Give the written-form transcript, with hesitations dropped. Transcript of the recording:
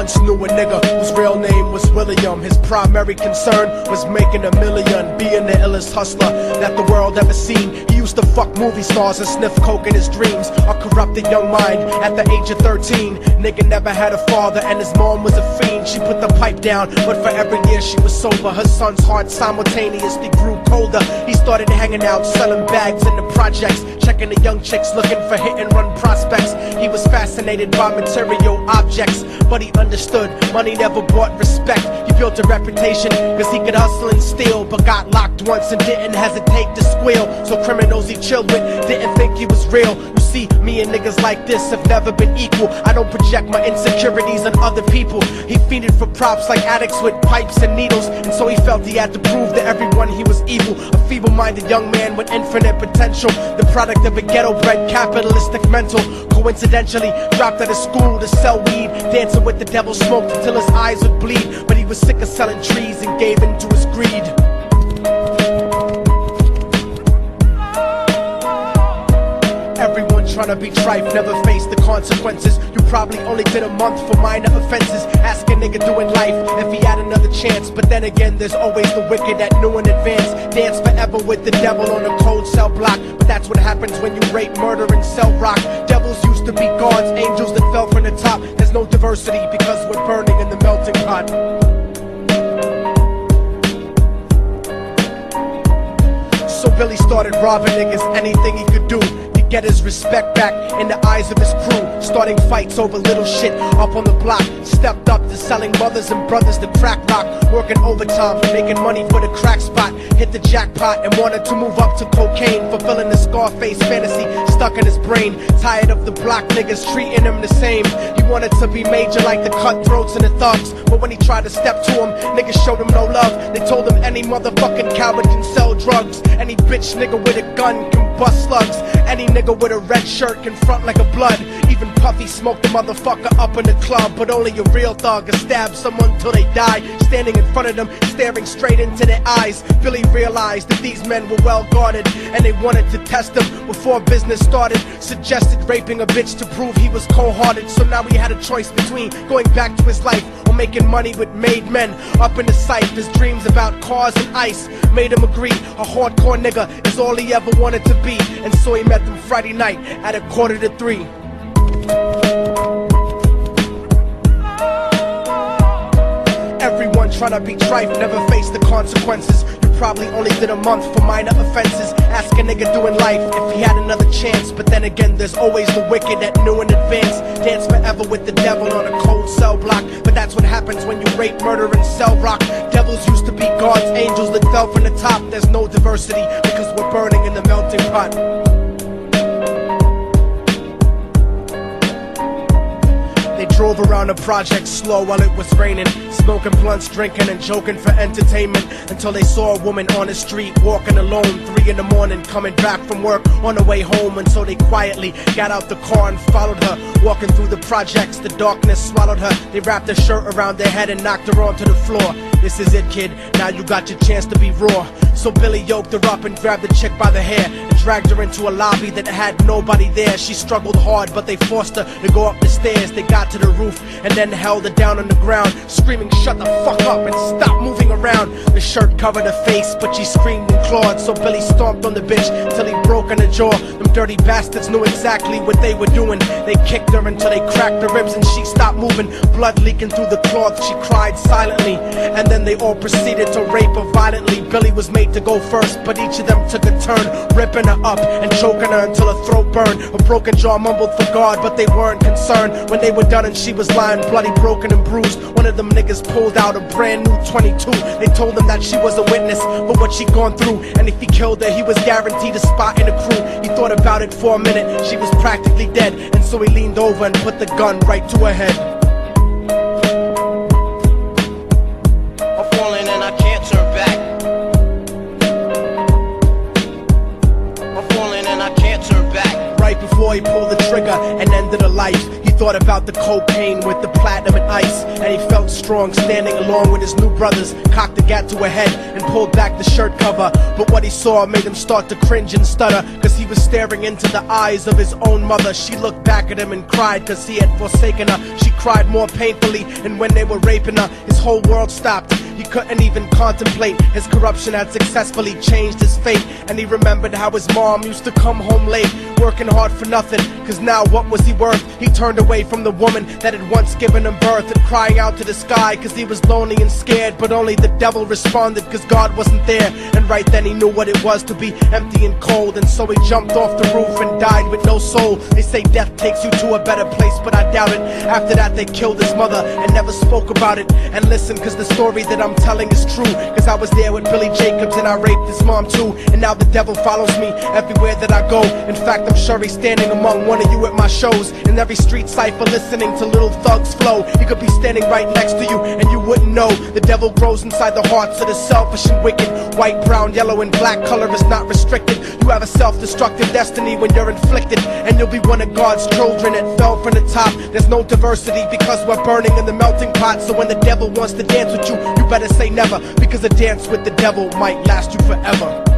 once knew a nigga whose real name was William. His primary concern was making $1 million, being the illest hustler that the world ever seen. He used to fuck movie stars and sniff coke in his dreams. A corrupted young mind at the age of 13. Nigga never had a father and his mom was a fiend. She put the pipe down, but for every year she was sober. Her son's heart simultaneously grew colder. He started hanging out, selling bags in the projects, checking the young chicks looking for hit and run prospects. He was fascinated by material objects, but he understood money never bought respect. He built a reputation cause he could hustle and steal, but got locked once and didn't hesitate to squeal. So criminals he chilled with didn't think he was real. You see, me and niggas like this have never been equal. I don't project my insecurities on other people. He fiended for props like addicts with pipes and needles, and so he felt he had to prove to everyone he was evil. A feeble-minded young man with infinite potential, the product of a ghetto-bred capitalistic mental. Coincidentally dropped out of school to sell weed, dancing with the devil, smoked until his eyes would bleed. But he was sick of selling trees and gave in to his greed. Everyone tryna be trife, never face the consequences. You probably only did a month for minor offenses. Ask a nigga doing life if he had another chance. But then again, there's always the wicked that knew in advance. Dance forever with the devil on a cold cell block. But that's what happens when you rape, murder, and sell rock. Devils used to be gods, angels that fell from the top. There's no diversity because we're burning in the melting pot. So Billy started robbing niggas, anything he could do to get his respect back in the eyes of his crew. Starting fights over little shit up on the block. Stepped up to selling mothers and brothers to crack rock. Working overtime, making money for the crack spot. Hit the jackpot and wanted to move up to cocaine, fulfilling the Scarface fantasy stuck in his brain. Tired of the block niggas treating him the same. He wanted to be major like the cutthroats and the thugs. But when he tried to step to him, niggas showed him no love. They told him any motherfucking coward can sell drugs. Any bitch nigga with a gun can bust slugs. Any nigga with a red shirt can front like a blood. Even Puffy smoked the motherfucker up in the club. But only a real thug can stab someone till they die. Standing in front of them, staring straight into their eyes, Billy realized that these men were well guarded, and they wanted to test him before business started. Suggested raping a bitch to prove he was cold-hearted. So now he had a choice between going back to his life or making money with made men. Up in the sight, his dreams about cars and ice made him agree a hardcore nigga is all he ever wanted to be. And so he met them Friday night at 2:45. Everyone tryna be trife, never face the consequences. You probably only did a month for minor offenses. Ask a nigga doing life if he had another chance. But then again, there's always the wicked that knew in advance. Dance forever with the devil on a cold cell block. But that's what happens when you rape, murder, and sell rock. Devils used to be gods, angels that fell from the top. There's no diversity because we're burning in the melting pot. They drove around the project slow while it was raining, smoking blunts, drinking and joking for entertainment, until they saw a woman on the street walking alone, 3 in the morning, coming back from work on the way home. And so they quietly got out the car and followed her, walking through the projects. The darkness swallowed her. They wrapped her shirt around their head and knocked her onto the floor. This is it, kid, now you got your chance to be raw. So Billy yoked her up and grabbed the chick by the hair and dragged her into a lobby that had nobody there. She struggled hard, but they forced her to go up the stairs. They got to the roof and then held her down on the ground, screaming, "Shut the fuck up and stop moving around." The shirt covered her face, but she screamed and clawed. So Billy stomped on the bitch till he broke in her jaw. Them dirty bastards knew exactly what they were doing. They kicked her until they cracked her ribs and she stopped moving, blood leaking through the cloth. She cried silently, and then they all proceeded to rape her violently. Billy was made to go first, but each of them took a turn, ripping her up and choking her until her throat burned. Her broken jaw mumbled for God, but they weren't concerned. When they were done and she was lying bloody, broken and bruised, one of them niggas pulled out a brand new 22. They told him that she was a witness for what she'd gone through, and if he killed her, he was guaranteed a spot in the crew. He thought about it for a minute, she was practically dead, and so he leaned over and put the gun right to her head. I'm falling and I can't turn back. I'm falling and I can't turn back. Right before he pulled the trigger and ended her life, he thought about the cocaine with the platinum and ice, and he felt strong standing along with his new brothers. Cocked the gat to her head and pulled back the shirt cover, but what he saw made him start to cringe and stutter, cause he was staring into the eyes of his own mother. She looked back at him and cried cause he had forsaken her. She cried more painfully, and when they were raping her, his whole world stopped. He couldn't even contemplate. His corruption had successfully changed his fate, and he remembered how his mom used to come home late, working hard for nothing, cause now what was he worth? He turned away from the woman that had once given him birth, and crying out to the sky cause he was lonely and scared, but only the devil responded cause God wasn't there. And right then he knew what it was to be empty and cold, and so he jumped off the roof and died with no soul. They say death takes you to a better place, but I doubt it. After that they killed his mother and never spoke about it. And listen, cause the story that I'm telling is true, cause I was there with Billy Jacobs and I raped his mom too. And now the devil follows me everywhere that I go. In fact, I'm sure he's standing among one of you at my shows, in every street cipher listening to little thugs flow. He could be standing right next to you and you wouldn't know. The devil grows inside the hearts of the selfish and wicked. White, brown, yellow and black color is not restricted. You have a self-destructive destiny when you're inflicted, and you'll be one of God's children that fell from the top. There's no diversity because we're burning in the melting pot. So when the devil wants to dance with you, you better say never, because a dance with the devil might last you forever.